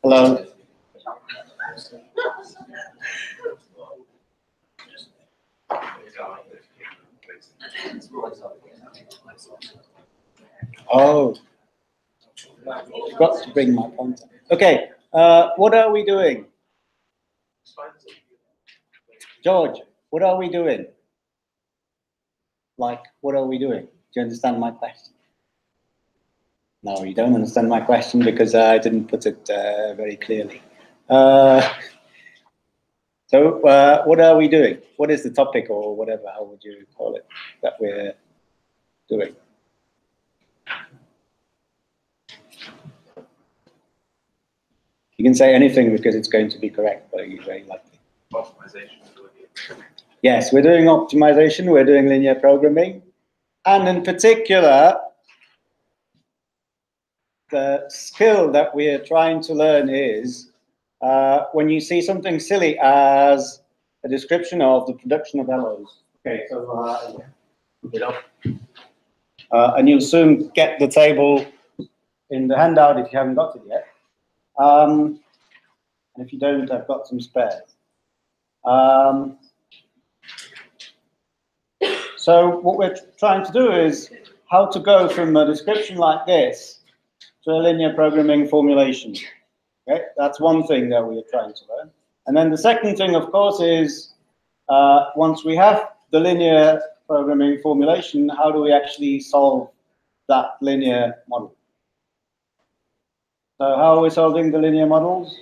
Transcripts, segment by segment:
Hello. Oh, forgot to bring my pointer. Okay, what are we doing? George, what are we doing? Like, what are we doing? Do you understand my question? No, you don't understand my question because I didn't put it very clearly. So what are we doing? What is the topic or whatever, how would you call it, that we're doing? You can say anything because it's going to be correct, very, very likely. Optimization. Yes, we're doing optimization, we're doing linear programming, and in particular, the skill that we're trying to learn is when you see something silly as a description of the production of hellos. Okay, so and you'll soon get the table in the handout if you haven't got it yet. And if you don't, I've got some spares. So what we're trying to do is how to go from a description like this to a linear programming formulation. Okay, that's one thing that we are trying to learn. And then the second thing, of course, is once we have the linear programming formulation, how do we actually solve that linear model? So how are we solving the linear models?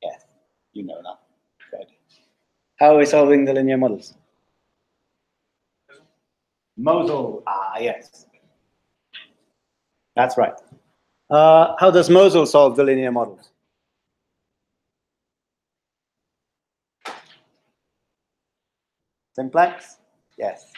Yes, you know that. Good. How are we solving the linear models? Mosel. Ah, yes. That's right. How does Mosel solve the linear models? Simplex? Yes.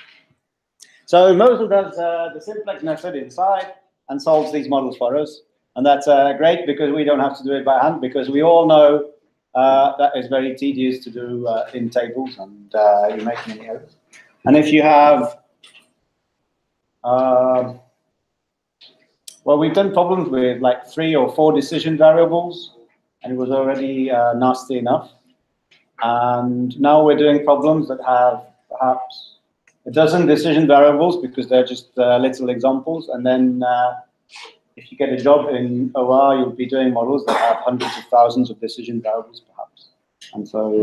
So Mosel does the simplex method inside and solves these models for us. And that's great because we don't have to do it by hand, because we all know that is very tedious to do in tables, and you make many errors. And if you have, well, we've done problems with like 3 or 4 decision variables, and it was already nasty enough. And now we're doing problems that have perhaps a dozen decision variables because they're just little examples. And then if you get a job in OR, you'll be doing models that have hundreds of thousands of decision variables, perhaps. And so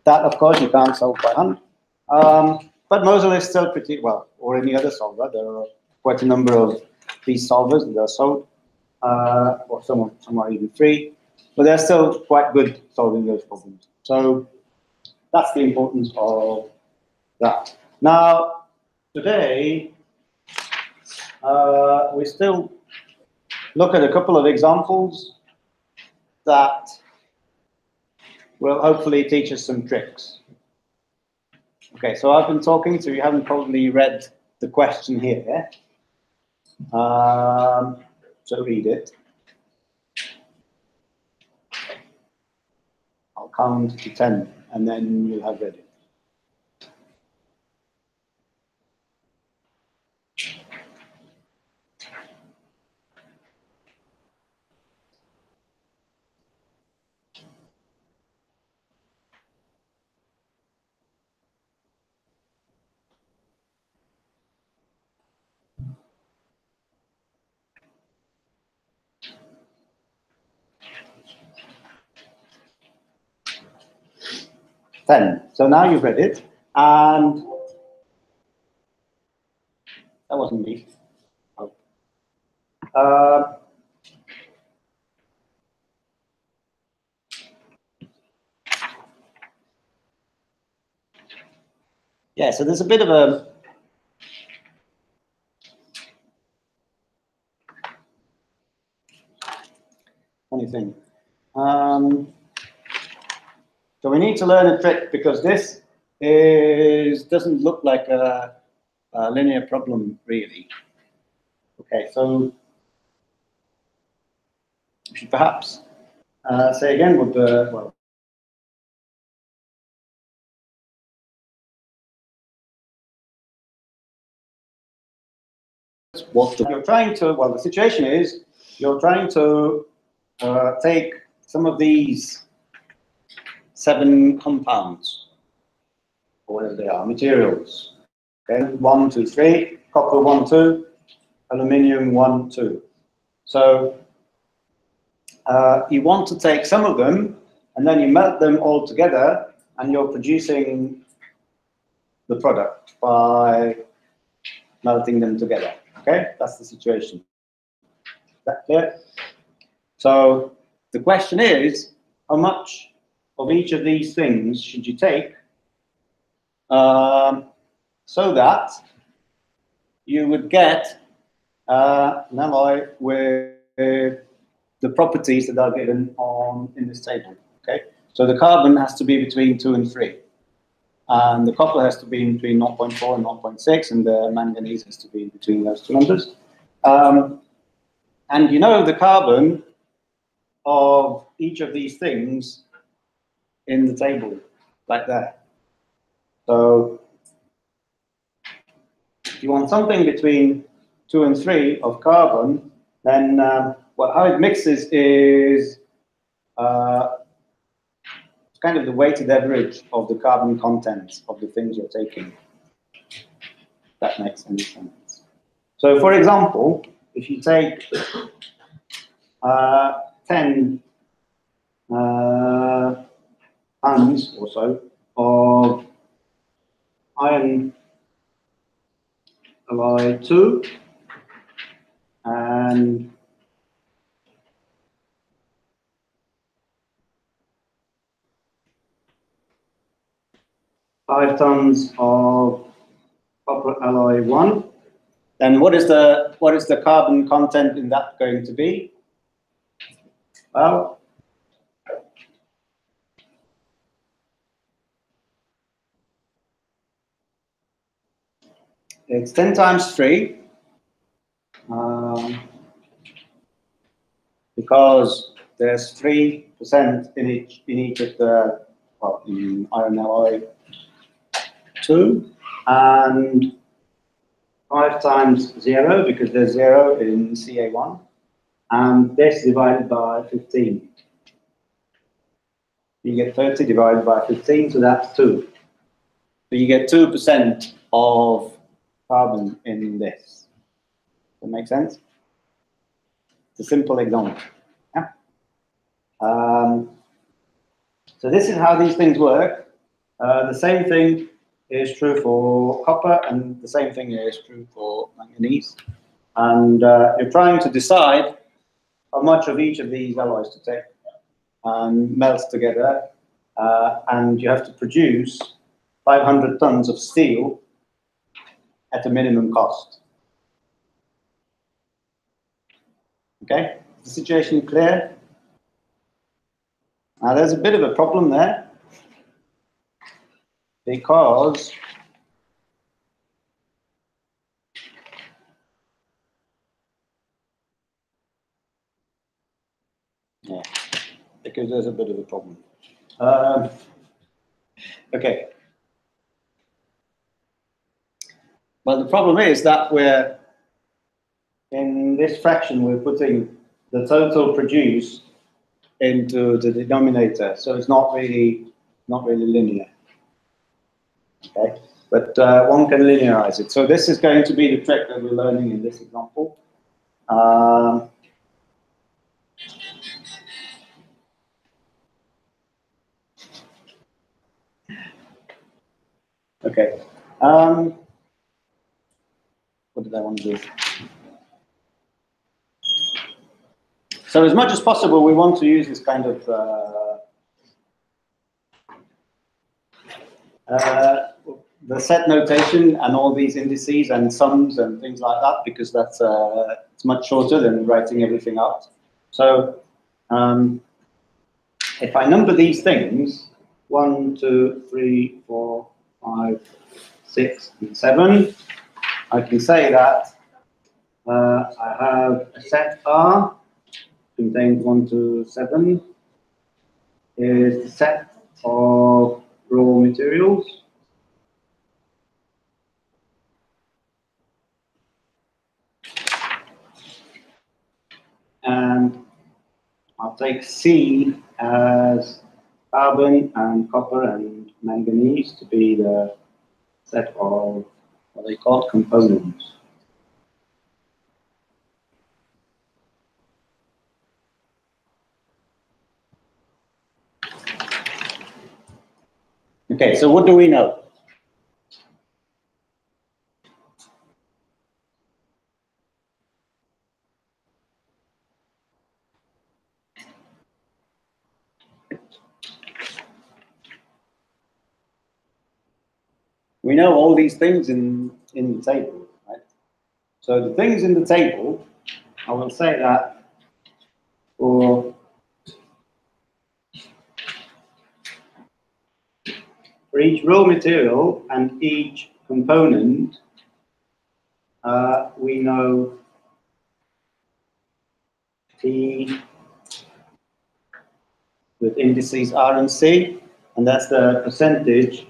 that, of course, you can't solve by hand. But Mosel is still pretty, well, or any other solver. There are quite a number of these solvers that are sold, or some are even free. But they're still quite good solving those problems. So that's the importance of that. Now, today, we still look at a couple of examples that will hopefully teach us some tricks. Okay, so I've been talking, so you haven't probably read the question here. So read it. I'll count to 10, and then you'll have read it. 10. So now you've read it, and that wasn't me. Oh. Yeah, so there's a bit of a funny thing. So we need to learn a trick because this doesn't look like a linear problem really. Okay, so we should perhaps say again with the, well, what you're trying to, well, the situation is you're trying to take some of these 7 compounds, or whatever they are, materials. Okay, 1, 2, 3, copper 1, 2, aluminium 1, 2. So you want to take some of them and then you melt them all together and you're producing the product by melting them together. Okay, that's the situation. Is that clear? So the question is, how much of each of these things should you take so that you would get an alloy with the properties that are given in this table. Okay, so the carbon has to be between 2 and 3, and the copper has to be between 0.4 and 0.6, and the manganese has to be between those two numbers. And you know the carbon of each of these things in the table, like that. So if you want something between 2 and 3 of carbon, then well, how it mixes is it's kind of the weighted average of the carbon content of the things you're taking. That makes any sense. So, for example, if you take 10 tons or so of iron alloy 2 and 5 tons of copper alloy 1, then what is the carbon content in that going to be? Well, it's 10 times 3 because there's 3% in each of the, well, in iron alloy 2, and 5 times 0 because there's 0 in Ca1, and this divided by 15. You get 30 divided by 15, so that's 2. So you get 2% of carbon in this. Does that make sense? It's a simple example. Yeah? So this is how these things work. The same thing is true for copper, and the same thing is true for manganese. And you're trying to decide how much of each of these alloys to take and melt together, and you have to produce 500 tons of steel at a minimum cost. Okay, is the situation clear? Now there's a bit of a problem there because there's a bit of a problem. Okay. Well, the problem is that we're in this fraction, we're putting the total produced into the denominator, so it's not really linear. Okay, but one can linearize it. So this is going to be the trick that we're learning in this example. Okay. What did I want to do? So as much as possible, we want to use this kind of the set notation and all these indices and sums and things like that, because that's it's much shorter than writing everything out. So if I number these things, 1, 2, 3, 4, 5, 6, and 7, I can say that I have a set R contains 1 to 7 is the set of raw materials. And I'll take C as carbon and copper and manganese to be the set of what they call components. Okay, so what do we know? We know all these things in the table, right? So the things in the table, I will say that for each raw material and each component, we know T with indices R and C, and that's the percentage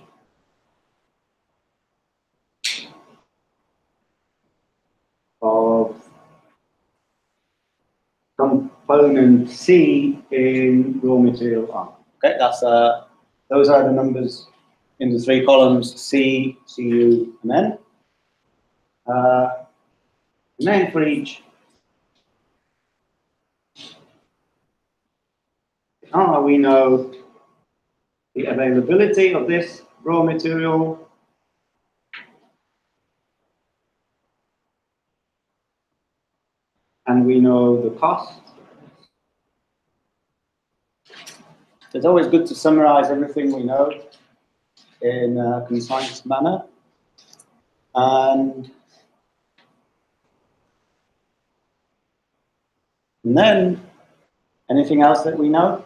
of component C in raw material R. Okay, that's those are the numbers in the 3 columns C, Cu, and N. And then for each R, we know the availability of this raw material, and we know the cost. It's always good to summarize everything we know in a concise manner. And then, anything else that we know?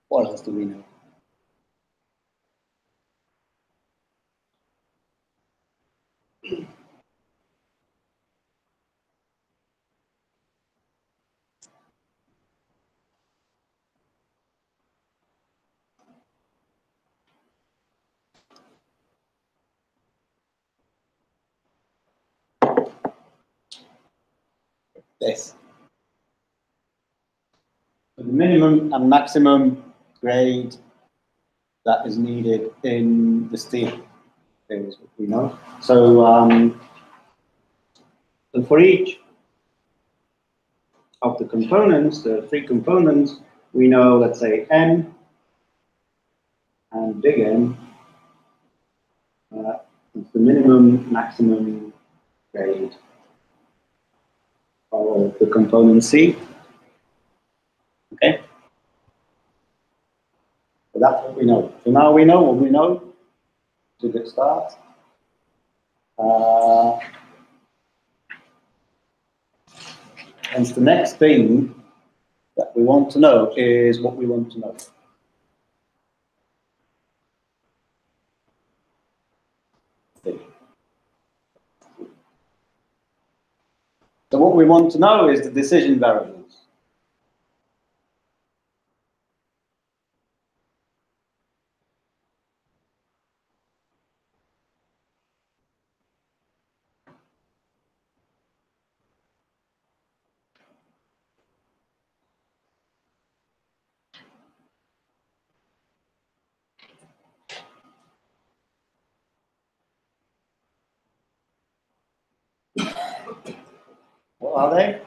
What else do we know? This. The minimum and maximum grade that is needed in the steel is what we know. So, so for each of the components, the 3 components, we know, let's say, N and big N. It's the minimum, maximum grade of the component C. Okay? So that's what we know. So now we know what we know to get started. And the next thing that we want to know is what we want to know. So what we want to know is the decision variables. What are they?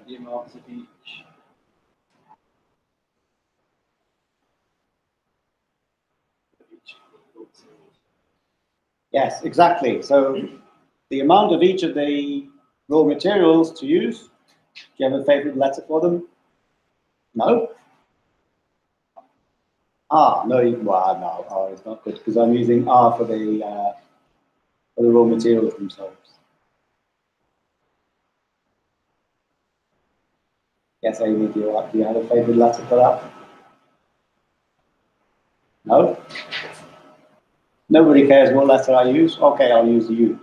The amounts of each. Yes, exactly. So the amount of each of the raw materials to use. Do you have a favorite letter for them? No? R. No, well, no, R is not good because I'm using R for the raw materials themselves. Yes, Amy, do you have a favorite letter for that? No? Nobody cares what letter I use? Okay, I'll use U.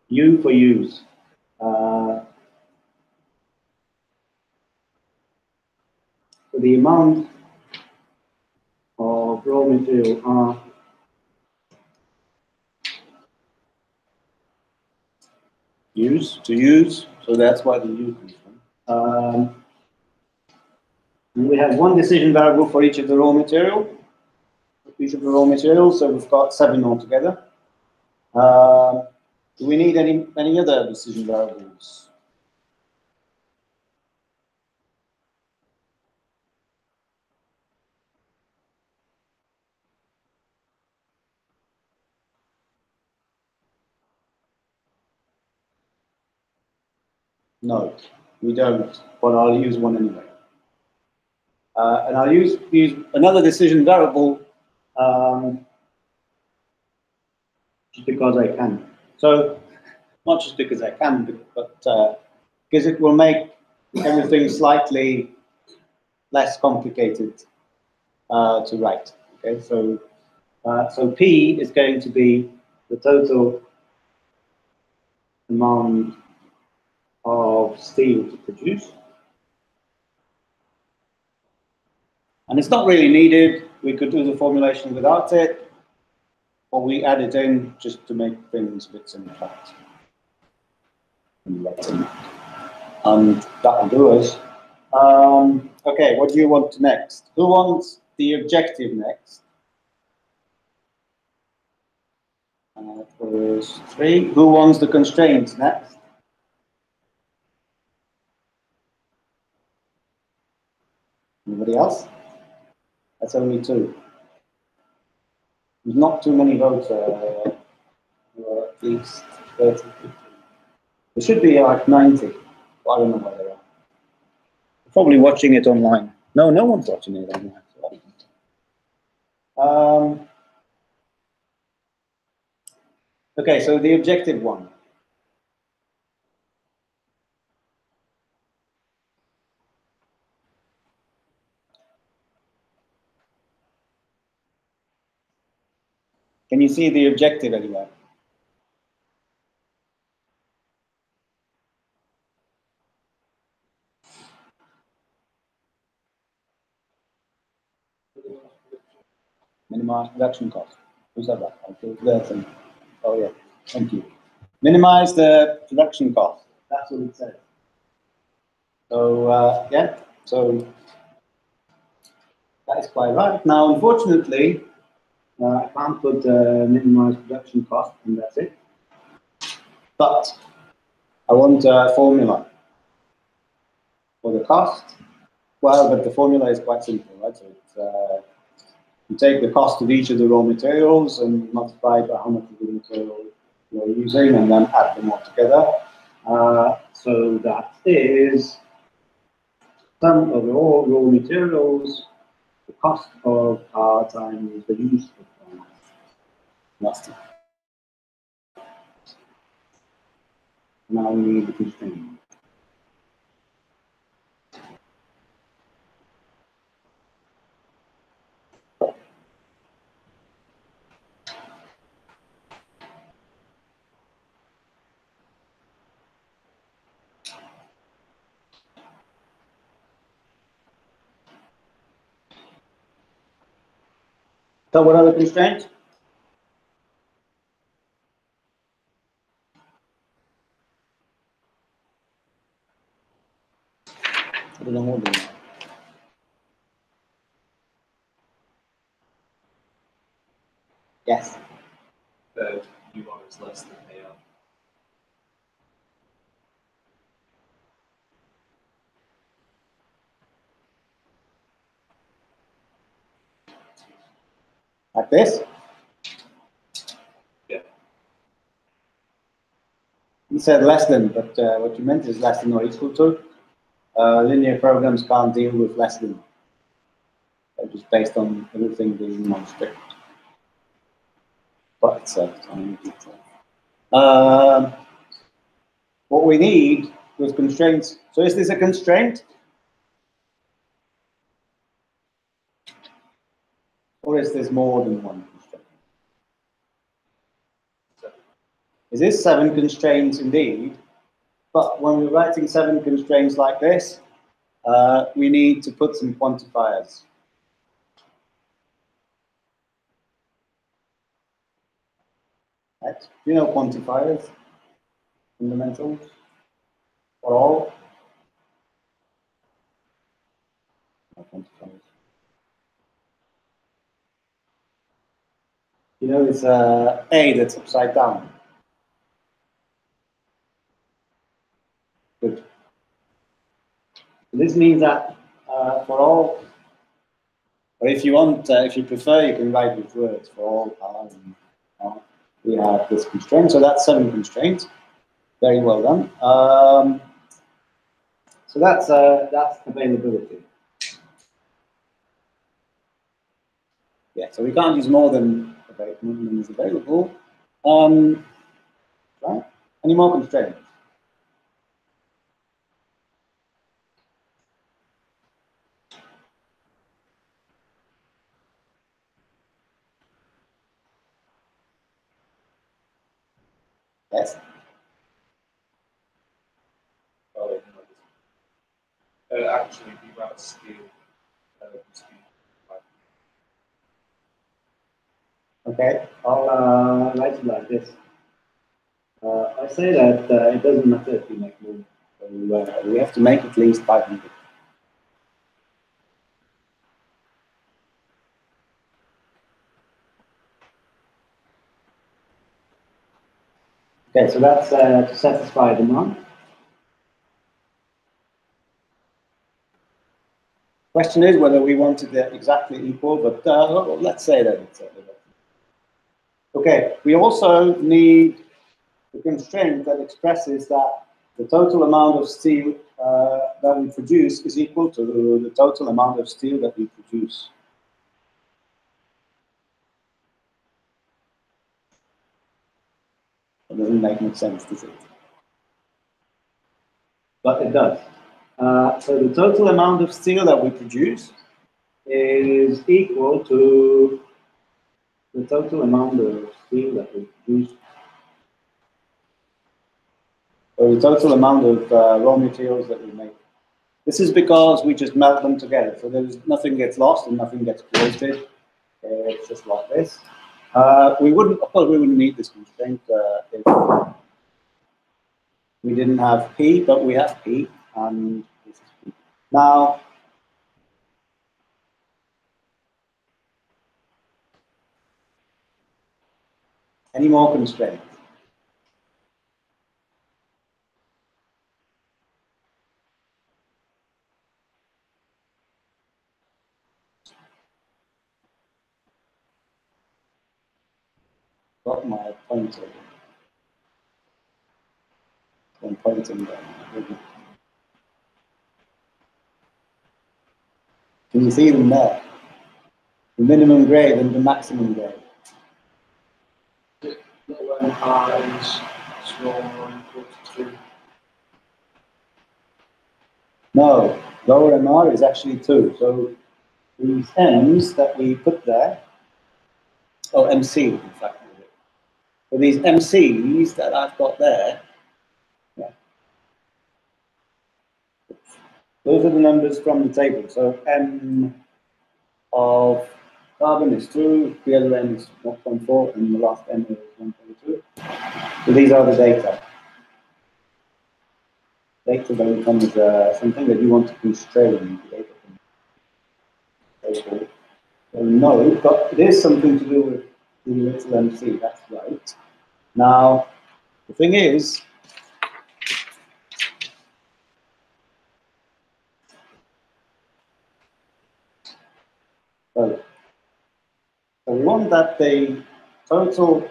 U for use. For the amount of raw material R to use, so that's why the U comes from. And we have one decision variable for each of the raw materials, so we've got 7 altogether. Do we need any other decision variables? No, we don't, but I'll use one anyway. And I'll use another decision variable just because I can. So, not just because I can, but because it will make everything slightly less complicated to write. Okay, so P is going to be the total amount of steel to produce. And it's not really needed. We could do the formulation without it, or we add it in just to make things a bit simpler. And that will do us. Okay, what do you want next? Who wants the objective next? That was 3. Who wants the constraints next? Anybody else? That's only 2. There's not too many votes. At least 30. There should be like 90. But I don't know where they are. Probably watching it online. No, no one's watching it online. Okay, so the objective one. Can you see the objective anywhere? Minimize production cost. Who said that? Okay, oh yeah, thank you. Minimize the production cost. That's what it says. So yeah, so that is quite right. Now, unfortunately, I can't put minimize production cost, and that's it. But I want a formula for the cost. Well, but the formula is quite simple, right? So it's, you take the cost of each of the raw materials and multiply by how much of the material you're using, and then add them all together. So that is sum of all raw materials, the cost of R times the use of R. Now we need the constraint. So what are the constraints? I don't know what they are. Yes. The U1 is less than AR. Like this? Yeah. You said less than, but what you meant is less than or equal to. Linear programs can't deal with less than. They're just based on everything being non-strict. But it's a tiny detail. What we need with constraints. So is this a constraint? Or is this more than one constraint? Is this 7 constraints indeed? But when we're writing 7 constraints like this, we need to put some quantifiers. Right? Do you know quantifiers? Fundamentals? For all? No quantifiers. You know, it's A that's upside down. Good. This means that for all, or if you want, if you prefer, you can write with words for all R. We have this constraint, so that's 7 constraints. Very well done. So that's availability. Yeah, so we can't use more than is available. Right? Any more constraints? Yes. Oh, no, actually, we rather steal speed. Okay, I'll write it like this. I say that it doesn't matter if we make more. So, we have to make at least 500. Okay, so that's to satisfy demand. Question is whether we wanted it exactly equal, but let's say that it's okay. We also need a constraint that expresses that the total amount of steel that we produce is equal to the total amount of steel that we produce. It doesn't make much sense, does it? But it does. So the total amount of steel that we produce is equal to the total amount of steel that we produce, or the total amount of raw materials that we make. This is because we just melt them together, so nothing gets lost and nothing gets wasted. It's just like this. We wouldn't, of course, we wouldn't need this constraint if we didn't have P, but we have P, and this is P. Now, any more constraints? Got my pointer. I'm pointing down. Can you see them there? The minimum grade and the maximum grade. When R is small or equal to 2. No, lower MR is actually 2. So these M's that we put there, or MC in fact, so these MCs that I've got there, yeah, those are the numbers from the table. So M of carbon is 2, the other N is 0.4, and the last N is 1.2. So these are the data. Data then becomes something that you want to constrain the data from. So no, but it is something to do with the little MC, that's right. Now, the thing is, so we want that the total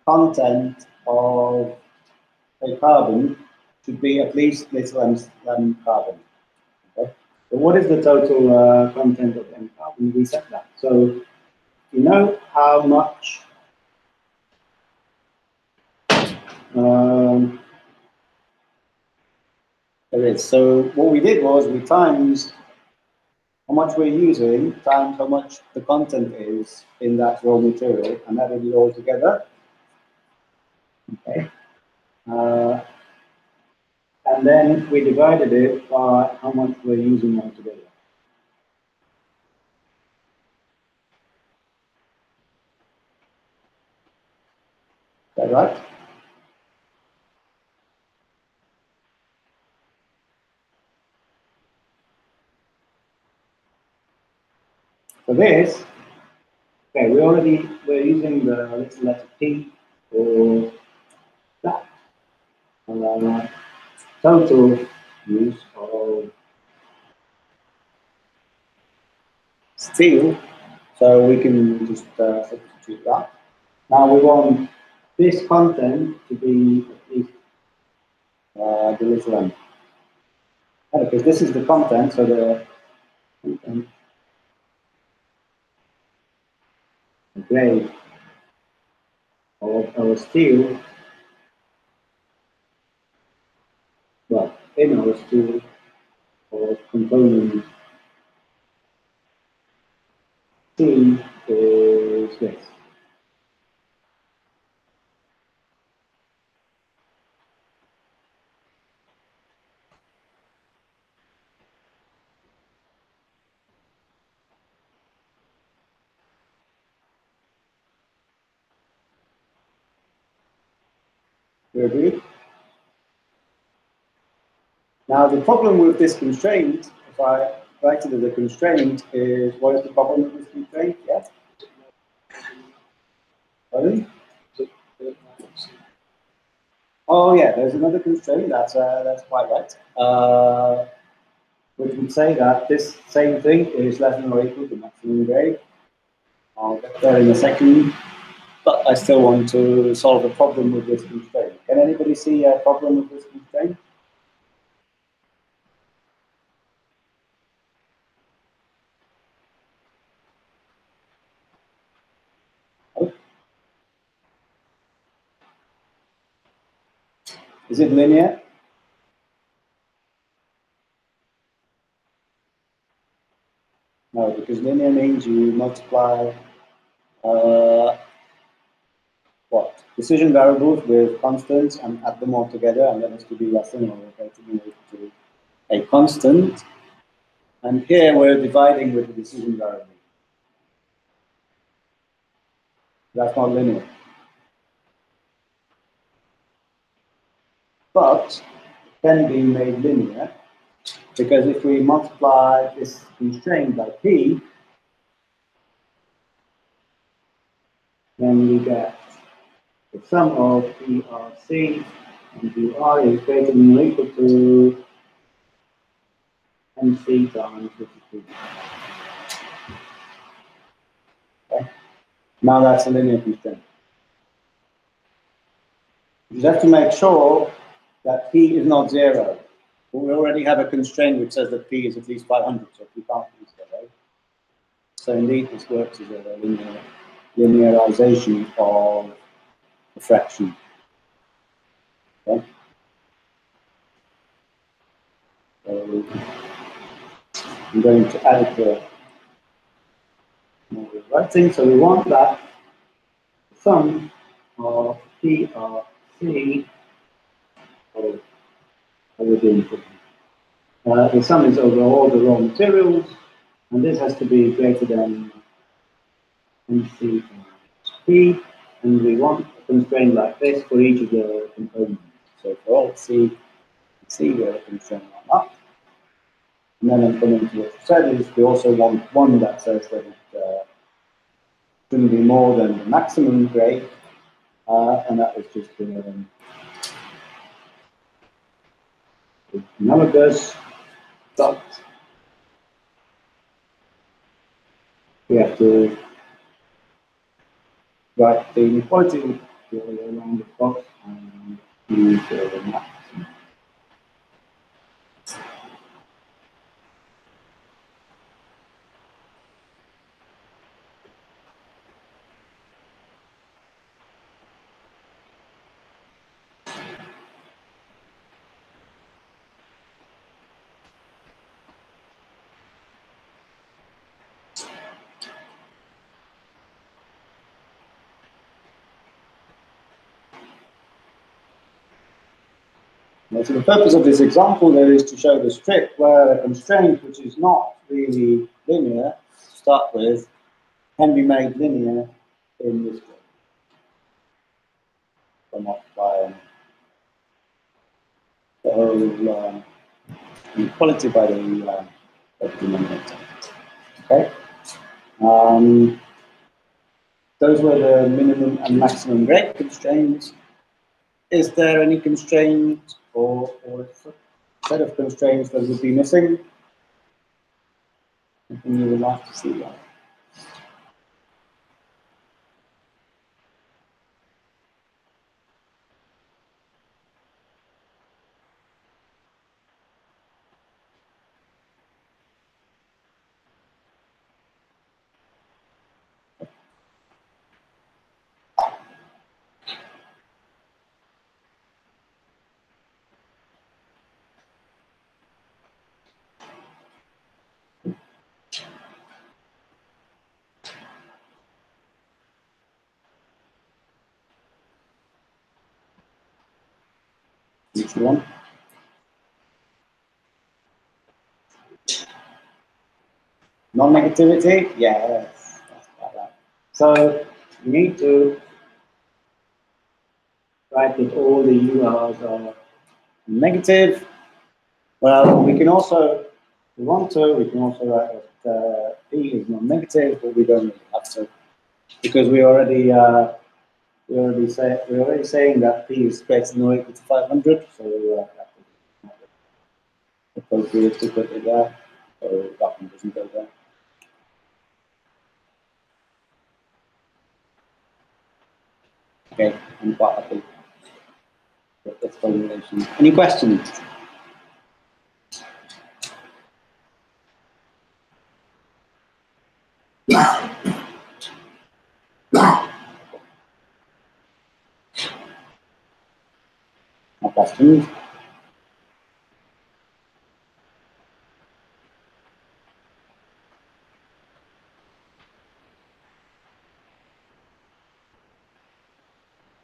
content of a carbon should be at least little m carbon. Okay? So what is the total content of m carbon? We set that. So you know how much there is. So what we did was we times how much we're using times how much the content is in that raw material, and added it all together. Okay. And then we divided it by how much we're using altogether. Is that right? For this, okay, we're using the little letter P for that. Total use of steel, so we can just substitute that. Now we want this content to be at least the little m. Because this is the content, so the content, the grade of our steel, well, in our steel, or component C is this. You agree? Now the problem with this constraint, if I write it as a constraint, is what is the problem with this constraint? Yes? Pardon? Oh yeah, there's another constraint, that's quite right. Which would say that this same thing is less than or equal to maximum grade. I'll get there in a second, but I still want to solve a problem with this constraint. Can anybody see a problem with this constraint? Oh. Is it linear? No, because linear means you multiply what? Decision variables with constants and add them all together, and that has to be less than or greater than or equal to a constant. And here we're dividing with the decision variable. That's not linear. But can be made linear because if we multiply this constraint by p, then we get the sum of PRC and PR is greater than or equal to MC times 52. Okay. Now that's a linear constraint. You just have to make sure that P is not 0. But we already have a constraint which says that P is at least 500, so we can't use that, right? So indeed, this works as a linearization of the fraction. Okay? So I'm going to add the writing. So we want that sum of PRC, or the sum is over all the raw materials, and this has to be greater than MC P, and we want a constraint like this for each of the components. So for all C, we have a constraint like that. And then I'm coming to what you said is we also want one that says that it shouldn't be more than the maximum grade, and that is just analogous dot. We have to write the inequality around the box and use the maximum. So the purpose of this example there is to show this trick where a constraint which is not really linear to start with can be made linear in this way. So multiplying the whole inequality by the denominator. Okay. Those were the minimum and maximum rate constraints. Is there any constraint or a set of constraints that would be missing? Anything you would like to see there? Which one? Non-negativity? Yes, that's about right. So you need to write that all the URs are negative. Well, we can also, if we want to, we can also write that P is non-negative, but we don't really have to, because we're already saying that P is greater than or equal to 500, so that's appropriate to put it there. So that one doesn't go there. Okay, I'm quite happy with this formulation. Any questions? No questions?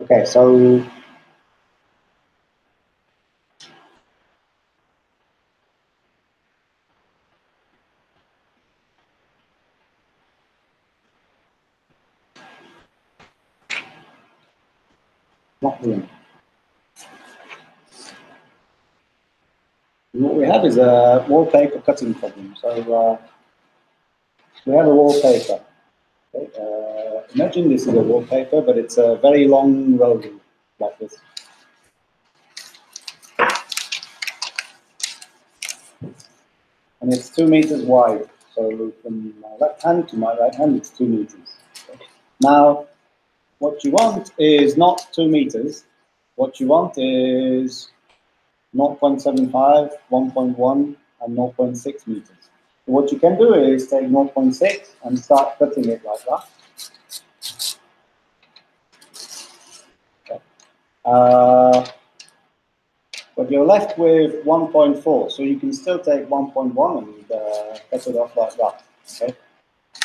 Okay, so not really. What we have is a wallpaper cutting problem. So we have a wallpaper. Okay? Imagine this is a wallpaper, but it's a very long roll like this. And it's 2 meters wide. So from my left hand to my right hand, it's 2 meters. Okay. Now, what you want is not 2 meters. What you want is 0.75, 1.1, and 0.6 meters. So what you can do is take 0.6 and start cutting it like that. Okay. But you're left with 1.4, so you can still take 1.1 and cut it off like that. Okay?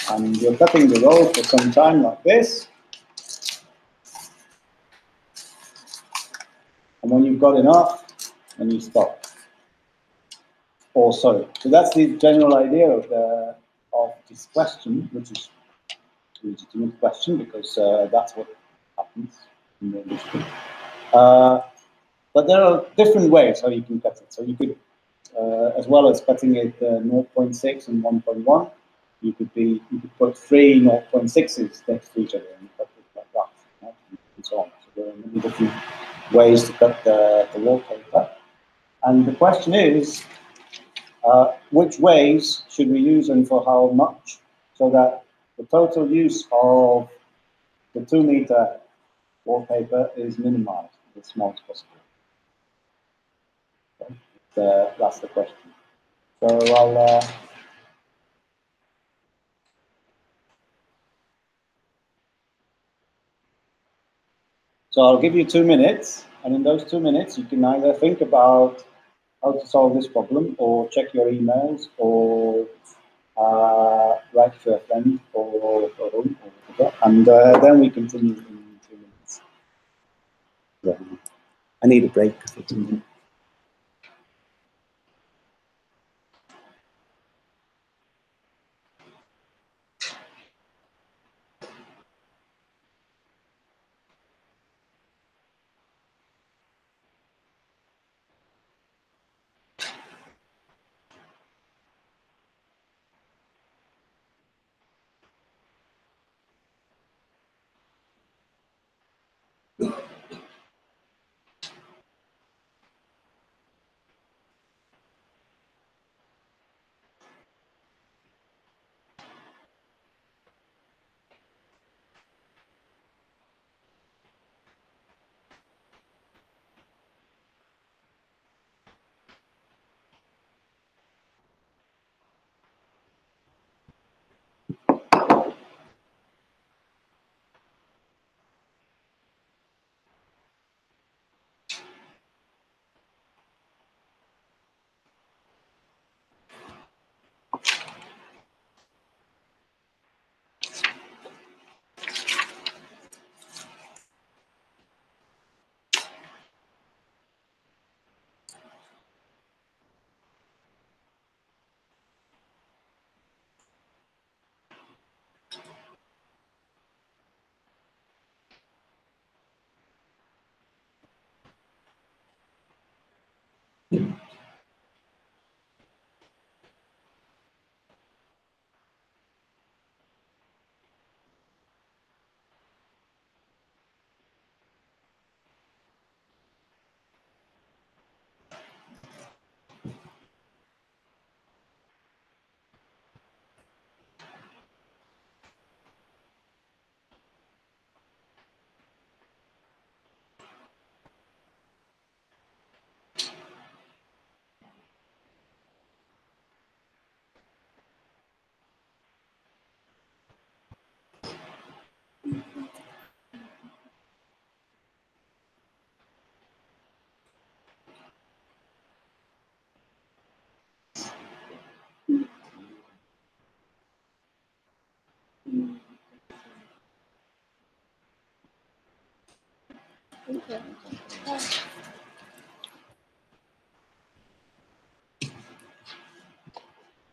And you're cutting the roll for some time like this. And when you've got enough, then you stop. Or sorry. So that's the general idea of this question, which is a legitimate question because that's what happens in the industry. But there are different ways how you can cut it. So you could, as well as cutting it 0.6 and 1.1, you could put three 0.6s next to each other and cut it like that, right? And so on. So there are many different ways to cut the wallpaper. And the question is, which ways should we use and for how much, so that the total use of the 2-meter wallpaper is minimized as small as possible. Okay. That's the question. So I'll give you 2 minutes, and in those 2 minutes, you can either think about how to solve this problem, or check your emails, or write to a friend, or whatever, and then we continue in 2 minutes. Yeah. I need a break for 2 minutes.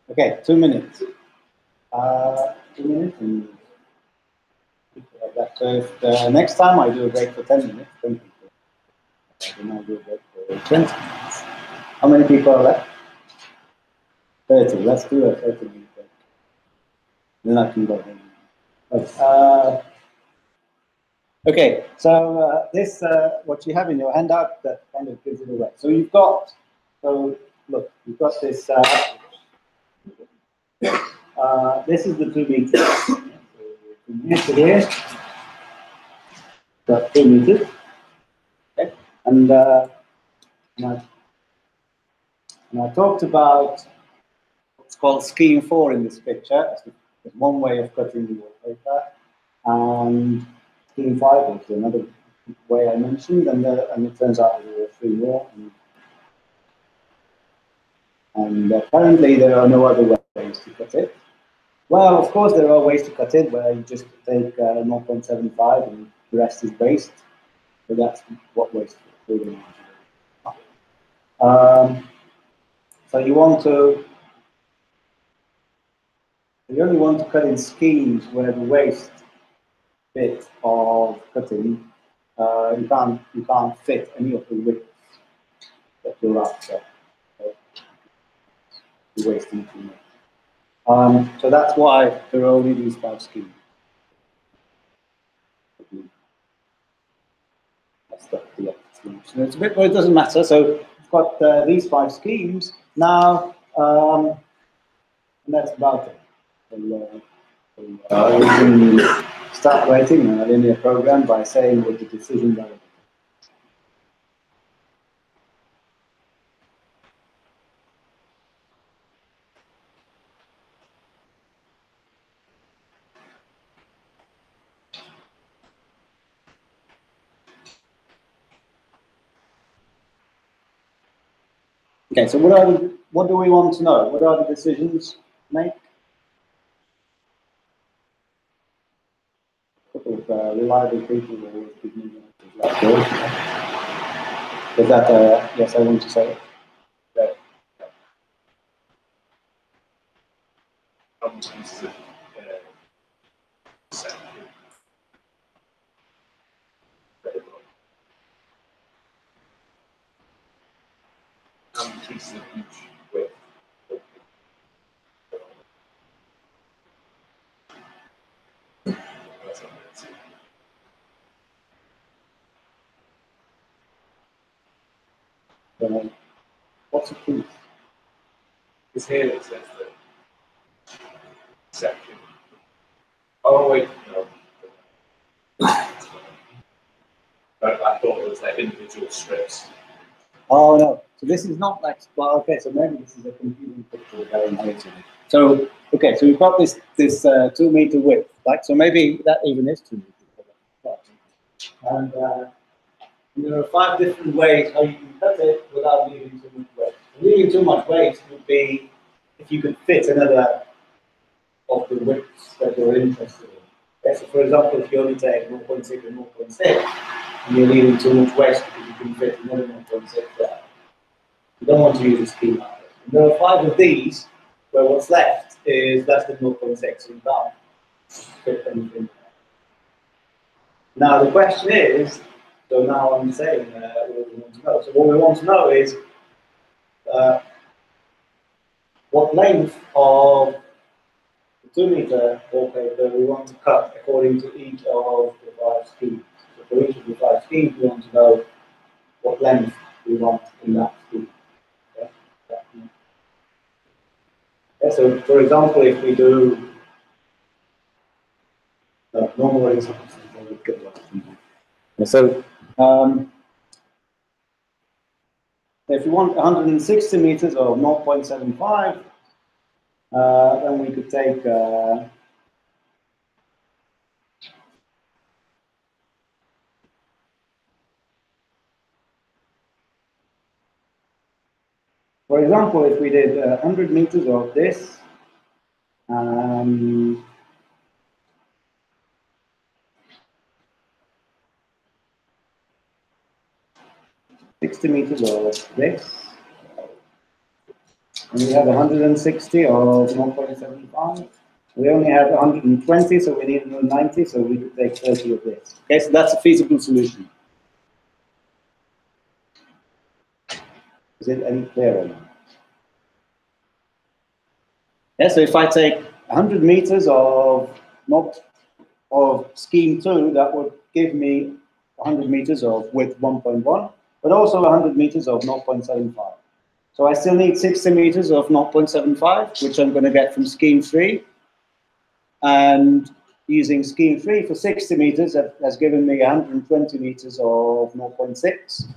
Okay, 2 minutes. 2 minutes, and so if the next time I do a break for 10 minutes, then I do a break for 20 minutes. How many people are left? 30. Let's do a 30-minute break. Then I can go. Okay, so this, what you have in your handout, that kind of gives it away. So you've got, so look, you've got this, this is the 2 meters. So from here to here, got 2 meters. Okay, and I talked about what's called scheme 4 in this picture. It's one way of cutting the wallpaper, and scheme 5 is another way I mentioned, and it turns out there were 3 more. And And apparently there are no other ways to cut it. Well, of course there are ways to cut it where you just take 0.75 and the rest is waste. So that's what waste is. So you only want to cut in schemes where the waste bit of cutting you can't fit any of the widths that you're after. You're wasting too much. So that's why there are only these 5 schemes. That's the explanation. It's a bit, but it doesn't matter. So we've got these 5 schemes now, and that's about it. So, we can start writing a linear program by saying what the decision variable. Okay, so what do we want to know? What are the decisions make? A couple of reliable people will always give me answers like this. Is that yes? I want to say it. That comes into second. How many pieces of each width? That's what I'm saying. What's a piece? Because here it says that section. Oh wait, no. I thought it was like individual strips. Oh no. So this is not like, well, okay. So maybe this is a confusing picture that I inherited. So okay, so we've got this 2 meter width, right? So maybe that even is 2 meters. And there are 5 different ways how you can cut it without leaving too much waste. Leaving too much waste would be if you could fit another of the widths that you're interested in. Okay, so for example, if you only take 0.6 and 0.6, and you're leaving too much waste because you can fit another 0.6 there. You don't want to use a scheme like this. And there are 5 of these where what's left is less than 0.6, so you can't fit anything there. Now the question is, so now I'm saying what we want to know. So what we want to know is what length of the 2 meter wallpaper we want to cut according to each of the 5 schemes. So for each of the 5 schemes, we want to know what length we want in that scheme. Okay? Okay, so for example, if we do normal examples, so if we want 160 meters of 0.75, then we could take for example, if we did 100 meters of this, 60 meters of this, and we have 160 of 0.75. We only have 120, so we need another 90, so we could take 30 of this. Okay, so that's a feasible solution. Is it any clearer now? Yeah, so if I take 100 meters of scheme 2, that would give me 100 meters of width 1.1, but also 100 meters of 0.75. So I still need 60 meters of 0.75, which I'm going to get from scheme 3. And using scheme 3 for 60 meters, that has given me 120 meters of 0.6.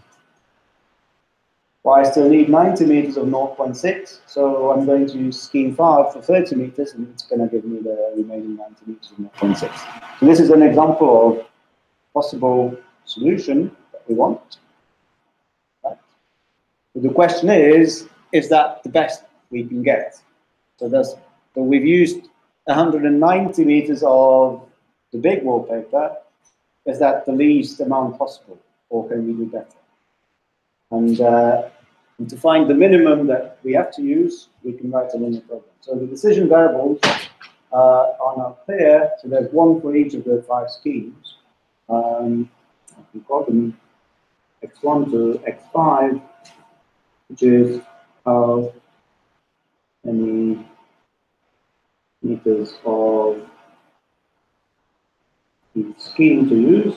Well, I still need 90 meters of 0.6, so I'm going to use scheme 5 for 30 meters, and it's going to give me the remaining 90 meters of 0.6. So this is an example of possible solution that we want. Right? So the question is that the best we can get. So we've used 190 meters of the big wallpaper. Is that the least amount possible, or can we do better? And to find the minimum that we have to use, we can write a linear program. So the decision variables are now clear. So there's one for each of the 5 schemes. We call them x1 to x5, which is how many meters of the scheme to use.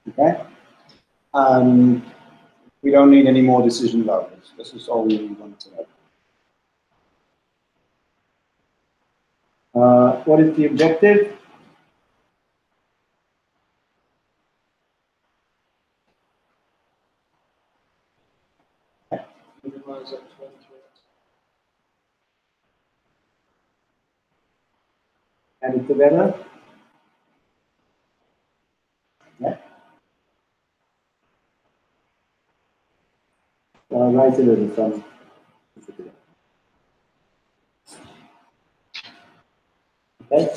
Okay, and we don't need any more decision variables. This is all we want to know. What is the objective? Minimize x1 to Add it together. Yeah. Write it as a sum. Okay.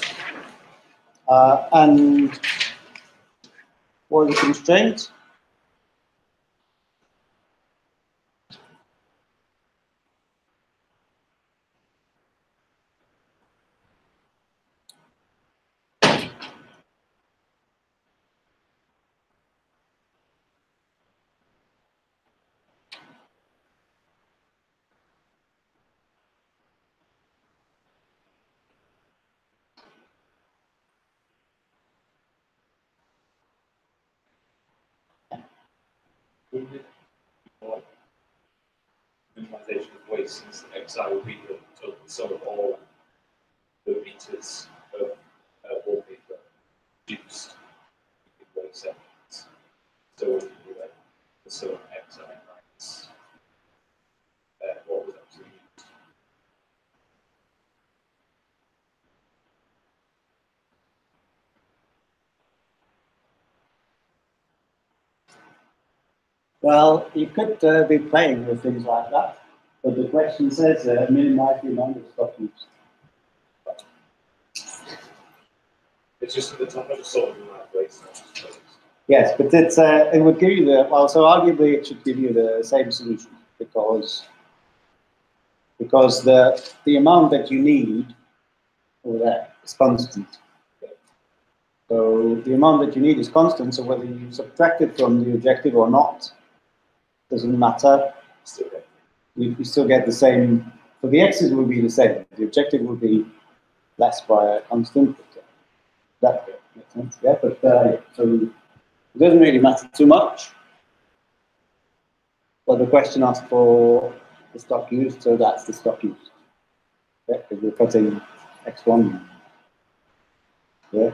And what are the constraints? Minimization of waste, since XI will be the total sum of all the meters of wallpaper produced in waste elements. So we can do that the sum of XI minus what was actually used. Well, you could be playing with things like that, but the question says minimize the amount of stock used. It's just at the top of the sort of waste. Yes, but it would give you so arguably it should give you the same solution because the amount that you need over there is constant. So the amount that you need is constant, so whether you subtract it from the objective or not doesn't matter. You still get the same. So the x's will be the same. The objective will be less by a constant. That makes sense, yeah. But so it doesn't really matter too much. But the question asks for the stock used, so that's the stock used. Yeah, because we're putting x1. Yeah.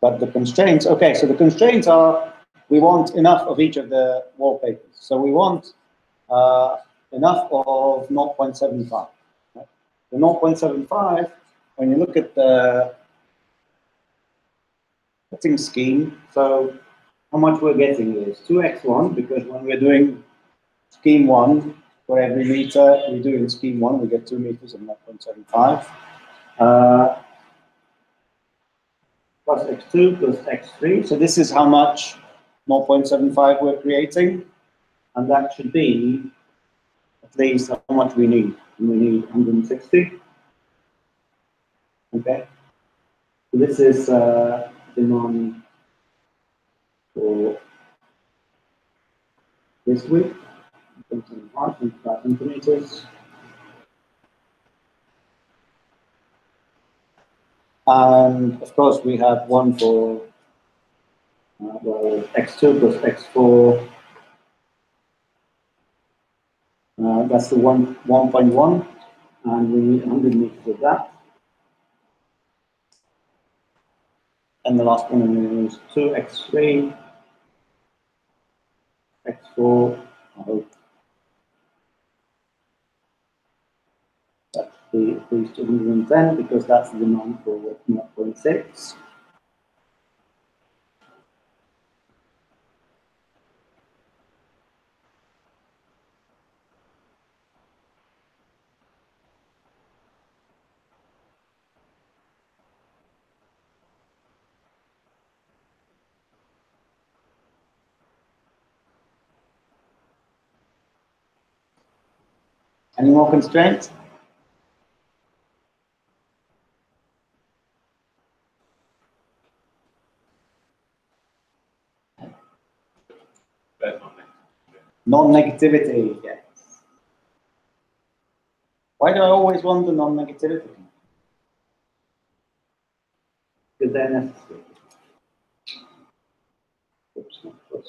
But the constraints, okay, so the constraints are we want enough of each of the wallpapers. So we want enough of 0.75. Right? The 0.75, when you look at the cutting scheme, so how much we're getting is 2x1, because when we're doing scheme 1, for every meter we do in scheme 1, we get 2 meters of 0.75. Plus x2 plus x3. So this is how much 0.75 we're creating. And that should be at least how much we need. We need 160. Okay. So this is demand for this week. 25 centimeters. And of course, we have one for x2 plus x4. That's the 1.1, and we need 100 meters of that. And the last one is 2x3, x4. I hope that's the at least 210 because that's the demand for 0.6. Any more constraints? Non-negativity, yes. Why do I always want the non-negativity? Because they're necessary. Oops, not plus.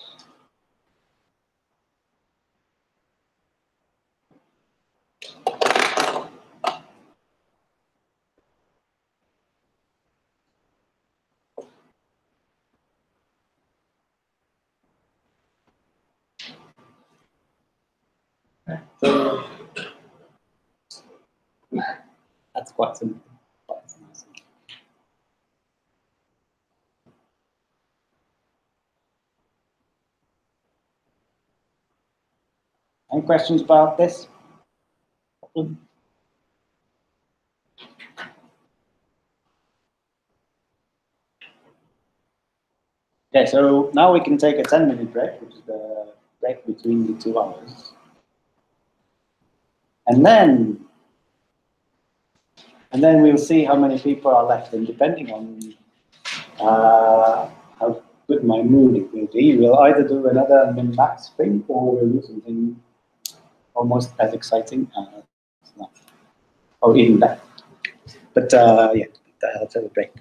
So that's quite simple. Any questions about this? Okay, so now we can take a 10-minute break, which is the break between the 2 hours. And then we'll see how many people are left, and depending on how good my mood will be, we'll either do another min-max thing, or we'll do something almost as exciting as that, or even better. But yeah, I'll take a break.